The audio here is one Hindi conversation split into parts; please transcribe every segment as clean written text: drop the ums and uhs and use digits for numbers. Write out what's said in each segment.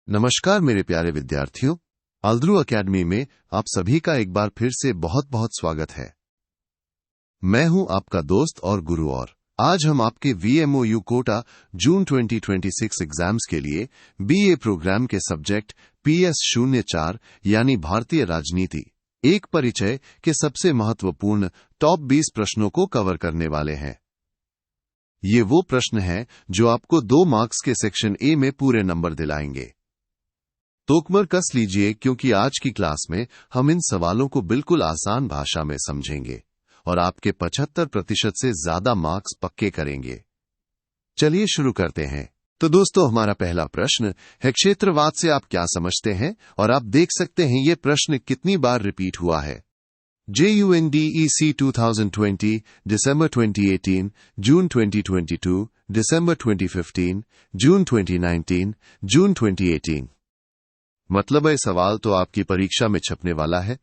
नमस्कार मेरे प्यारे विद्यार्थियों, आल्द्रू एकेडमी में आप सभी का एक बार फिर से बहुत बहुत स्वागत है। मैं हूं आपका दोस्त और गुरु और आज हम आपके VMOU कोटा जून 2026 एग्जाम्स के लिए BA प्रोग्राम के सब्जेक्ट PS04 यानी भारतीय राजनीति एक परिचय के सबसे महत्वपूर्ण टॉप 20 प्रश्नों को कवर करने वाले हैं। ये वो प्रश्न हैं जो आपको 2 मार्क्स के सेक्शन ए में पूरे नंबर दिलाएंगे। तोकमर कस लीजिए क्योंकि आज की क्लास में हम इन सवालों को बिल्कुल आसान भाषा में समझेंगे और आपके 75% से ज्यादा मार्क्स पक्के करेंगे। चलिए शुरू करते हैं। तो दोस्तों, हमारा पहला प्रश्न है क्षेत्रवाद से आप क्या समझते हैं, और आप देख सकते हैं ये प्रश्न कितनी बार रिपीट हुआ है। JUNDEC 2020, December 2018, June 2022, December 2015, June 2019, June 2018। मतलब है सवाल तो आपकी परीक्षा में छपने वाला है।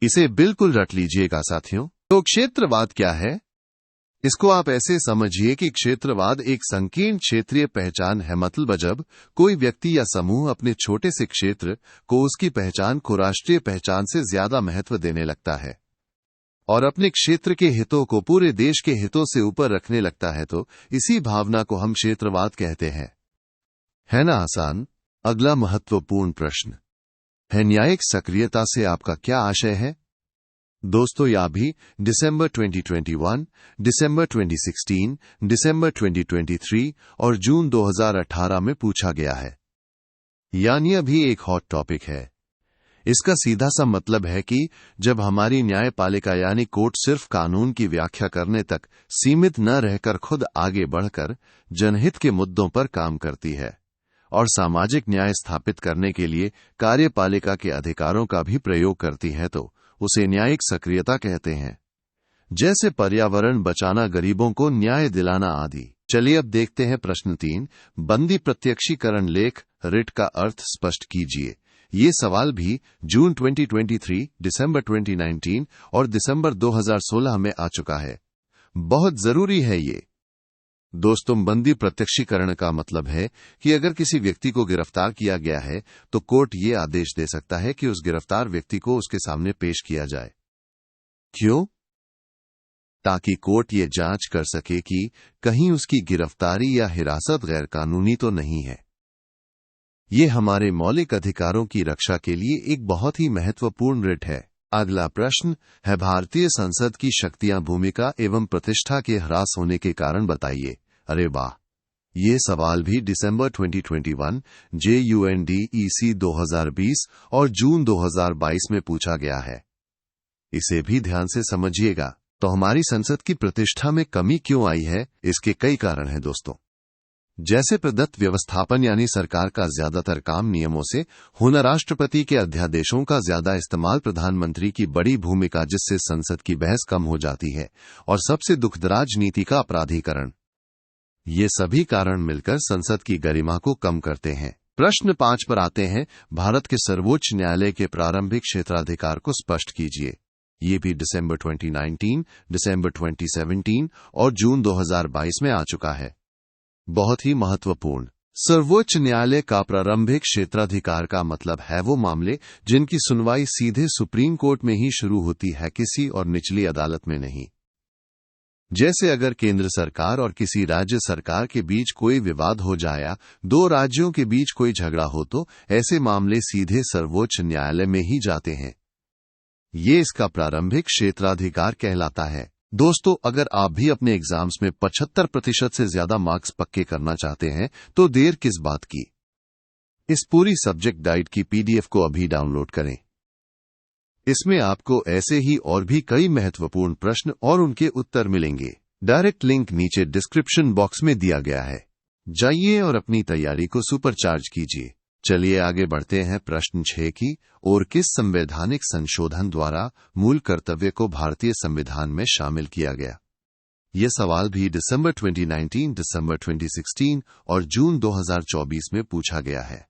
इसे बिल्कुल रट लीजिएगा साथियों। तो क्षेत्रवाद क्या है? इसको आप ऐसे समझिए कि क्षेत्रवाद एक संकीर्ण क्षेत्रीय पहचान है। मतलब जब कोई व्यक्ति या समूह अपने छोटे से क्षेत्र को उसकी पहचान को राष्ट्रीय पहचान से ज्यादा महत्व देने लगता है और अपने क्षेत्र के हितों को पूरे देश के हितों से ऊपर रखने लगता है, तो इसी भावना को हम क्षेत्रवाद कहते हैं। है ना आसान? अगला महत्वपूर्ण प्रश्न है न्यायिक सक्रियता से आपका क्या आशय है? दोस्तों, यह भी दिसंबर 2021, दिसंबर 2016, दिसंबर 2023 और जून 2018 में पूछा गया है। यानी अभी एक हॉट टॉपिक है। इसका सीधा सा मतलब है कि जब हमारी न्यायपालिका यानी कोर्ट सिर्फ कानून की व्याख्या करने तक सीमित न रहकर खुद आगे बढ़कर जनहित के मुद्दों पर काम करती है और सामाजिक न्याय स्थापित करने के लिए कार्यपालिका के अधिकारों का भी प्रयोग करती है, तो उसे न्यायिक सक्रियता कहते हैं। जैसे पर्यावरण बचाना, गरीबों को न्याय दिलाना आदि। चलिए अब देखते हैं प्रश्न 3। बंदी प्रत्यक्षीकरण लेख रिट का अर्थ स्पष्ट कीजिए। ये सवाल भी जून 2023, दिसंबर 2019 और दिसंबर 2016 में आ चुका है। बहुत जरूरी है ये। दोस्तों, बंदी प्रत्यक्षीकरण का मतलब है कि अगर किसी व्यक्ति को गिरफ्तार किया गया है तो कोर्ट ये आदेश दे सकता है कि उस गिरफ्तार व्यक्ति को उसके सामने पेश किया जाए। क्यों? ताकि कोर्ट ये जांच कर सके कि कहीं उसकी गिरफ्तारी या हिरासत गैर कानूनी तो नहीं है। ये हमारे मौलिक अधिकारों की रक्षा के लिए एक बहुत ही महत्वपूर्ण रिट है। अगला प्रश्न है भारतीय संसद की शक्तियां, भूमिका एवं प्रतिष्ठा के ह्रास होने के कारण बताइए। अरे वाह! ये सवाल भी दिसंबर 2021, JUNDEC 2020 और जून 2022 में पूछा गया है। इसे भी ध्यान से समझिएगा। तो हमारी संसद की प्रतिष्ठा में कमी क्यों आई है? इसके कई कारण हैं दोस्तों। जैसे प्रदत्त व्यवस्थापन यानी सरकार का ज्यादातर काम नियमों से होना, राष्ट्रपति के अध्यादेशों का ज्यादा इस्तेमाल, प्रधानमंत्री की बड़ी भूमिका जिससे संसद की बहस कम हो जाती है, और सबसे दुखद राजनीति का अपराधीकरण। ये सभी कारण मिलकर संसद की गरिमा को कम करते हैं। प्रश्न 5 पर आते हैं। भारत के सर्वोच्च न्यायालय के प्रारंभिक क्षेत्राधिकार को स्पष्ट कीजिए। ये भी दिसंबर 2019, दिसंबर 2017 और जून 2022 में आ चुका है। बहुत ही महत्वपूर्ण। सर्वोच्च न्यायालय का प्रारंभिक क्षेत्राधिकार का मतलब है वो मामले जिनकी सुनवाई सीधे सुप्रीम कोर्ट में ही शुरू होती है, किसी और निचली अदालत में नहीं। जैसे अगर केंद्र सरकार और किसी राज्य सरकार के बीच कोई विवाद हो जाए या 2 राज्यों के बीच कोई झगड़ा हो, तो ऐसे मामले सीधे सर्वोच्च न्यायालय में ही जाते हैं। ये इसका प्रारंभिक क्षेत्राधिकार कहलाता है। दोस्तों, अगर आप भी अपने एग्जाम्स में 75% से ज्यादा मार्क्स पक्के करना चाहते हैं तो देर किस बात की। इस पूरी सब्जेक्ट गाइड की PDF को अभी डाउनलोड करें। इसमें आपको ऐसे ही और भी कई महत्वपूर्ण प्रश्न और उनके उत्तर मिलेंगे। डायरेक्ट लिंक नीचे डिस्क्रिप्शन बॉक्स में दिया गया है। जाइए और अपनी तैयारी को सुपरचार्ज कीजिए। चलिए आगे बढ़ते हैं प्रश्न 6 की ओर। किस संवैधानिक संशोधन द्वारा मूल कर्तव्य को भारतीय संविधान में शामिल किया गया? यह सवाल भी दिसंबर 2019, दिसंबर 2016 और जून 2024 में पूछा गया है।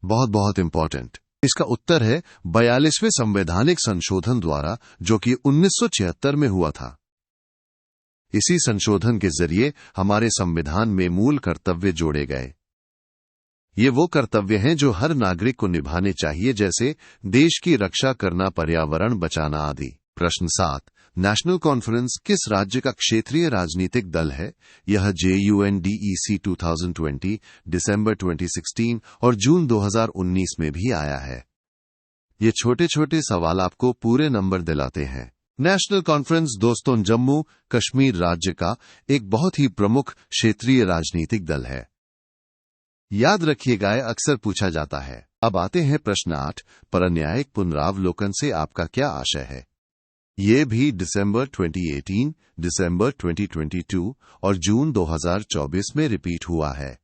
बहुत बहुत इंपॉर्टेंट। इसका उत्तर है 42वें संवैधानिक संशोधन द्वारा, जो कि 1976 में हुआ था। इसी संशोधन के जरिए हमारे संविधान में मूल कर्तव्य जोड़े गए। ये वो कर्तव्य हैं जो हर नागरिक को निभाने चाहिए, जैसे देश की रक्षा करना, पर्यावरण बचाना आदि। प्रश्न 7, नेशनल कॉन्फ्रेंस किस राज्य का क्षेत्रीय राजनीतिक दल है? यह JUNDEC 2020, दिसंबर 2016 और जून 2019 में भी आया है। ये छोटे छोटे सवाल आपको पूरे नंबर दिलाते हैं। नेशनल कॉन्फ्रेंस दोस्तों जम्मू कश्मीर राज्य का एक बहुत ही प्रमुख क्षेत्रीय राजनीतिक दल है। याद रखिएगा, अक्सर पूछा जाता है। अब आते हैं प्रश्न 8, परन्यायिक पुनरावलोकन से आपका क्या आशय है? ये भी दिसंबर 2018, दिसंबर 2022 और जून 2024 में रिपीट हुआ है।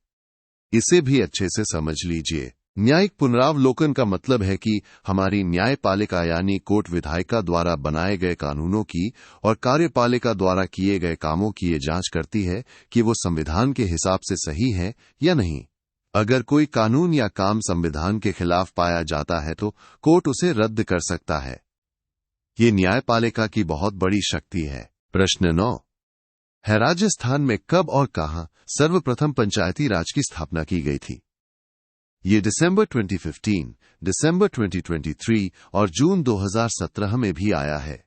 इसे भी अच्छे से समझ लीजिए। न्यायिक पुनरावलोकन का मतलब है कि हमारी न्यायपालिका यानी कोर्ट विधायिका द्वारा बनाए गए कानूनों की और कार्यपालिका द्वारा किए गए कामों की ये जांच करती है कि वो संविधान के हिसाब से सही है या नहीं। अगर कोई कानून या काम संविधान के खिलाफ पाया जाता है तो कोर्ट उसे रद्द कर सकता है। ये न्यायपालिका की बहुत बड़ी शक्ति है। प्रश्न 9 है, राजस्थान में कब और कहां सर्वप्रथम पंचायती राज की स्थापना की गई थी? ये दिसंबर 2015, दिसंबर 2023 और जून 2017 में भी आया है।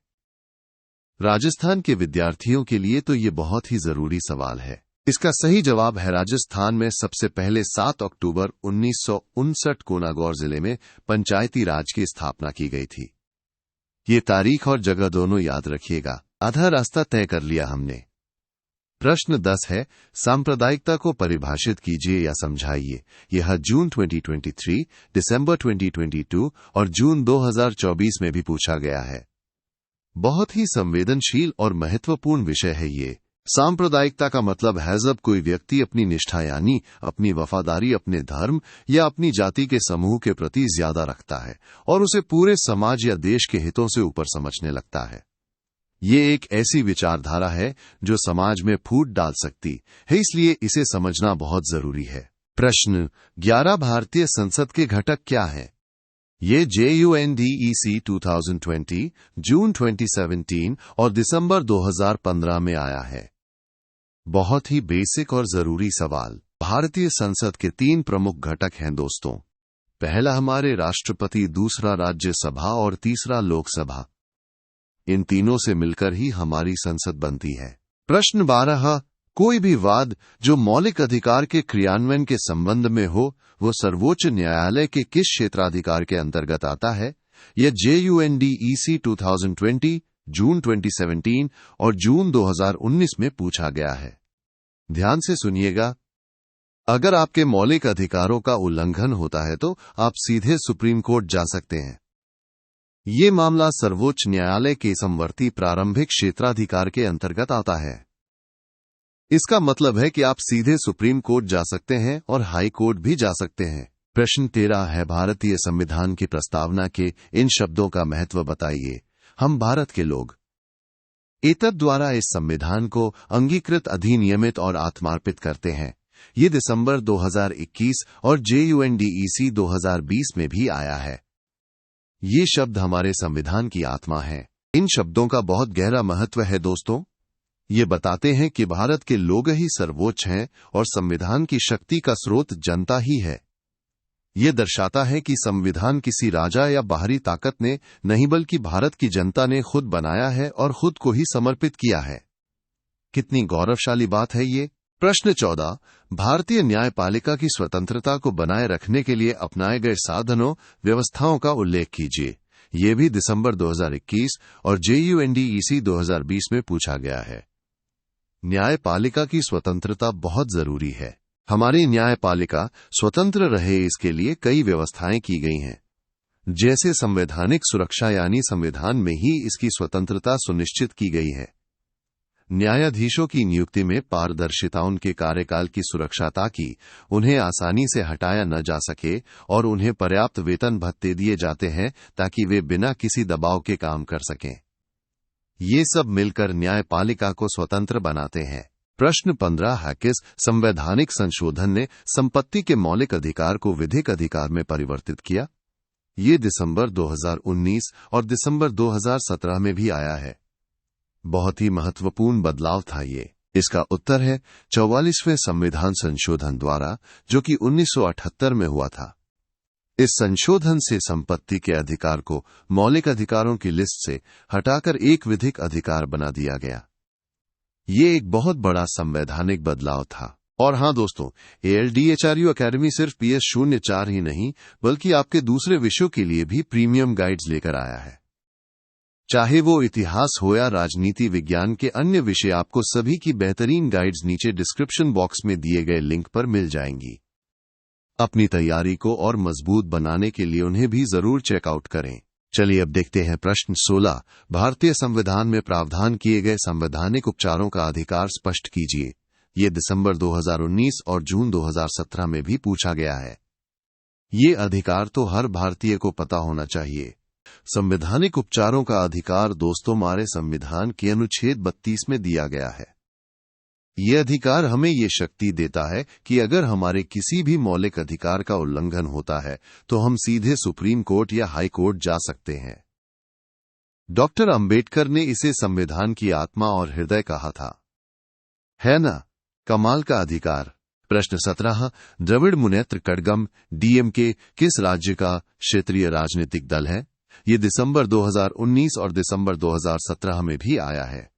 राजस्थान के विद्यार्थियों के लिए तो ये बहुत ही जरूरी सवाल है। इसका सही जवाब है, राजस्थान में सबसे पहले 7 अक्टूबर 1959 को नागौर जिले में पंचायती राज की स्थापना की गई थी। ये तारीख और जगह दोनों याद रखिएगा। आधा रास्ता तय कर लिया हमने। प्रश्न 10 है, सांप्रदायिकता को परिभाषित कीजिए या समझाइए। यह जून 2023, दिसंबर 2022 और जून 2024 में भी पूछा गया है। बहुत ही संवेदनशील और महत्वपूर्ण विषय है ये। सांप्रदायिकता का मतलब है जब कोई व्यक्ति अपनी निष्ठा यानी अपनी वफादारी अपने धर्म या अपनी जाति के समूह के प्रति ज्यादा रखता है और उसे पूरे समाज या देश के हितों से ऊपर समझने लगता है। ये एक ऐसी विचारधारा है जो समाज में फूट डाल सकती है, इसलिए इसे समझना बहुत जरूरी है। प्रश्न 11, भारतीय संसद के घटक क्या है? ये JUNDEC 2020, जून 2017 और दिसंबर 2015 में आया है। बहुत ही बेसिक और जरूरी सवाल। भारतीय संसद के 3 प्रमुख घटक हैं दोस्तों। पहला हमारे राष्ट्रपति, दूसरा राज्यसभा और तीसरा लोकसभा। इन तीनों से मिलकर ही हमारी संसद बनती है। प्रश्न 12, कोई भी वाद जो मौलिक अधिकार के क्रियान्वयन के संबंध में हो वो सर्वोच्च न्यायालय के किस क्षेत्राधिकार के अंतर्गत आता है? यह JUNDEC 2020, जून 2017 और जून 2019 में पूछा गया है। ध्यान से सुनिएगा। अगर आपके मौलिक अधिकारों का उल्लंघन होता है तो आप सीधे सुप्रीम कोर्ट जा सकते हैं। ये मामला सर्वोच्च न्यायालय के समवर्ती प्रारंभिक क्षेत्राधिकार के अंतर्गत आता है। इसका मतलब है कि आप सीधे सुप्रीम कोर्ट जा सकते हैं और हाई कोर्ट भी जा सकते हैं। प्रश्न 13 है, भारतीय संविधान की प्रस्तावना के इन शब्दों का महत्व बताइए। हम भारत के लोग। एतद द्वारा इस संविधान को अंगीकृत, अधिनियमित और आत्मार्पित करते हैं। ये दिसंबर 2021 और JUNDEC 2020 में भी आया है। ये शब्द हमारे संविधान की आत्मा है। इन शब्दों का बहुत गहरा महत्व है दोस्तों। ये बताते हैं कि भारत के लोग ही सर्वोच्च हैं और संविधान की शक्ति का स्रोत जनता ही है। ये दर्शाता है कि संविधान किसी राजा या बाहरी ताकत ने नहीं बल्कि भारत की जनता ने खुद बनाया है और खुद को ही समर्पित किया है। कितनी गौरवशाली बात है ये। प्रश्न 14, भारतीय न्यायपालिका की स्वतंत्रता को बनाए रखने के लिए अपनाए गए साधनों, व्यवस्थाओं का उल्लेख कीजिए। ये भी दिसंबर 2021 और JUNDEC 2020 में पूछा गया है। न्यायपालिका की स्वतंत्रता बहुत जरूरी है। हमारी न्यायपालिका स्वतंत्र रहे इसके लिए कई व्यवस्थाएं की गई हैं, जैसे संवैधानिक सुरक्षा यानी संविधान में ही इसकी स्वतंत्रता सुनिश्चित की गई है। न्यायाधीशों की नियुक्ति में पारदर्शिता, उनके कार्यकाल की सुरक्षा ताकि उन्हें आसानी से हटाया न जा सके और उन्हें पर्याप्त वेतन भत्ते दिए जाते हैं ताकि वे बिना किसी दबाव के काम कर सकें। ये सब मिलकर न्यायपालिका को स्वतंत्र बनाते हैं। प्रश्न 15 है, किस संवैधानिक संशोधन ने संपत्ति के मौलिक अधिकार को विधिक अधिकार में परिवर्तित किया? ये दिसंबर 2019 और दिसंबर 2017 में भी आया है। बहुत ही महत्वपूर्ण बदलाव था ये। इसका उत्तर है 44वें संविधान संशोधन द्वारा, जो कि 1978 में हुआ था। इस संशोधन से संपत्ति के अधिकार को मौलिक अधिकारों की लिस्ट से हटाकर एक विधिक अधिकार बना दिया गया। ये एक बहुत बड़ा संवैधानिक बदलाव था। और हां दोस्तों, ALDHRU अकेडमी सिर्फ PS04 ही नहीं, बल्कि आपके दूसरे विषयों के लिए भी प्रीमियम गाइड्स लेकर आया है। चाहे वो इतिहास हो या राजनीति विज्ञान के अन्य विषय, आपको सभी की बेहतरीन गाइड्स नीचे डिस्क्रिप्शन बॉक्स में दिए गए लिंक पर मिल जाएंगी। अपनी तैयारी को और मजबूत बनाने के लिए उन्हें भी जरूर चेकआउट करें। चलिए अब देखते हैं प्रश्न 16। भारतीय संविधान में प्रावधान किए गए संवैधानिक उपचारों का अधिकार स्पष्ट कीजिए। ये दिसंबर 2019 और जून 2017 में भी पूछा गया है। ये अधिकार तो हर भारतीय को पता होना चाहिए। संवैधानिक उपचारों का अधिकार दोस्तों हमारे संविधान के अनुच्छेद 32 में दिया गया है। यह अधिकार हमें ये शक्ति देता है कि अगर हमारे किसी भी मौलिक अधिकार का उल्लंघन होता है तो हम सीधे सुप्रीम कोर्ट या हाई कोर्ट जा सकते हैं। डॉक्टर अंबेडकर ने इसे संविधान की आत्मा और हृदय कहा था, है ना? कमाल का अधिकार। प्रश्न 17। द्रविड़ मुनेत्र कड़गम DMK किस राज्य का क्षेत्रीय राजनीतिक दल है? ये दिसंबर 2019 और दिसंबर 2017 में भी आया है।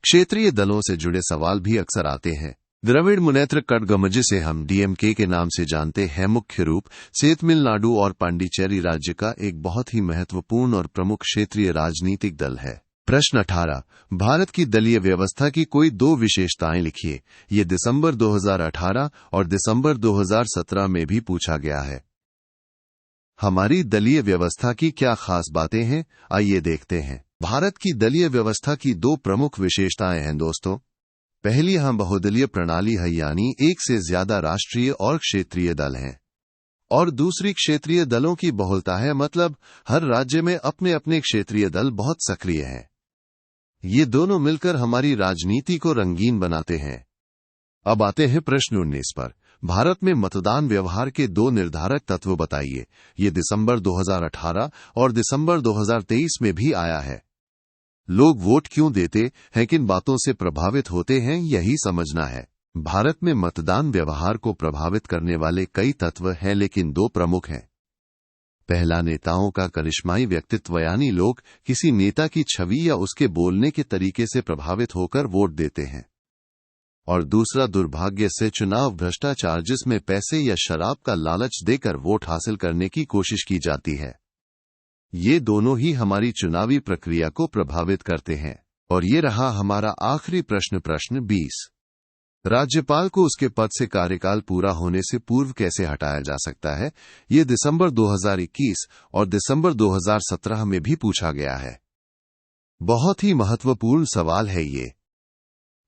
क्षेत्रीय दलों से जुड़े सवाल भी अक्सर आते हैं। द्रविड़ मुनेत्र कड़गम, जिसे हम DMK के नाम से जानते हैं, मुख्य रूप से तमिलनाडु और पांडिचेरी राज्य का एक बहुत ही महत्वपूर्ण और प्रमुख क्षेत्रीय राजनीतिक दल है। प्रश्न 18। भारत की दलीय व्यवस्था की कोई दो विशेषताएं लिखिए। ये दिसंबर 2018 और दिसंबर 2017 में भी पूछा गया है। हमारी दलीय व्यवस्था की क्या खास बातें हैं, आइए देखते हैं। भारत की दलीय व्यवस्था की दो प्रमुख विशेषताएं हैं दोस्तों। पहली, हम बहुदलीय प्रणाली है, यानी एक से ज्यादा राष्ट्रीय और क्षेत्रीय दल हैं। और दूसरी, क्षेत्रीय दलों की बहुलता है, मतलब हर राज्य में अपने अपने क्षेत्रीय दल बहुत सक्रिय हैं। ये दोनों मिलकर हमारी राजनीति को रंगीन बनाते हैं। अब आते हैं प्रश्न 19 पर। भारत में मतदान व्यवहार के दो निर्धारक तत्व बताइए। ये दिसंबर 2018 और दिसंबर 2023 में भी आया है। लोग वोट क्यों देते हैं, किन बातों से प्रभावित होते हैं, यही समझना है। भारत में मतदान व्यवहार को प्रभावित करने वाले कई तत्व हैं, लेकिन दो प्रमुख हैं। पहला, नेताओं का करिश्माई व्यक्तित्व, यानी लोग किसी नेता की छवि या उसके बोलने के तरीके से प्रभावित होकर वोट देते हैं। और दूसरा, दुर्भाग्य से चुनाव भ्रष्टाचार, जिसमें पैसे या शराब का लालच देकर वोट हासिल करने की कोशिश की जाती है। ये दोनों ही हमारी चुनावी प्रक्रिया को प्रभावित करते हैं। और ये रहा हमारा आखिरी प्रश्न, प्रश्न 20। राज्यपाल को उसके पद से कार्यकाल पूरा होने से पूर्व कैसे हटाया जा सकता है? ये दिसंबर 2021 और दिसंबर 2017 में भी पूछा गया है। बहुत ही महत्वपूर्ण सवाल है ये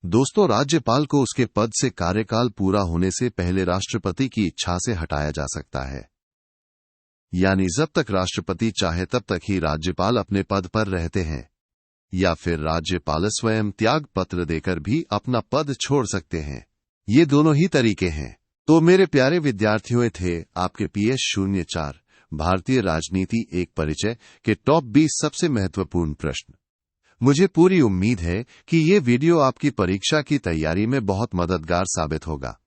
दोस्तों। राज्यपाल को उसके पद से कार्यकाल पूरा होने से पहले राष्ट्रपति की इच्छा से हटाया जा सकता है। यानी जब तक राष्ट्रपति चाहे तब तक ही राज्यपाल अपने पद पर रहते हैं, या फिर राज्यपाल स्वयं त्याग पत्र देकर भी अपना पद छोड़ सकते हैं। ये दोनों ही तरीके हैं। तो मेरे प्यारे विद्यार्थियों, थे आपके PS04 भारतीय राजनीति एक परिचय के टॉप 20 सबसे महत्वपूर्ण प्रश्न। मुझे पूरी उम्मीद है कि ये वीडियो आपकी परीक्षा की तैयारी में बहुत मददगार साबित होगा।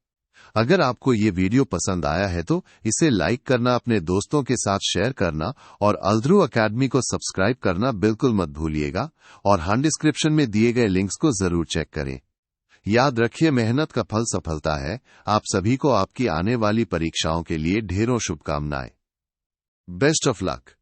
अगर आपको ये वीडियो पसंद आया है तो इसे लाइक करना, अपने दोस्तों के साथ शेयर करना और अल्द्रू अकेडमी को सब्सक्राइब करना बिल्कुल मत भूलिएगा। और हाँ, डिस्क्रिप्शन में दिए गए लिंक्स को जरूर चेक करें। याद रखिए, मेहनत का फल सफलता है। आप सभी को आपकी आने वाली परीक्षाओं के लिए ढेरों शुभकामनाएं। Best of luck.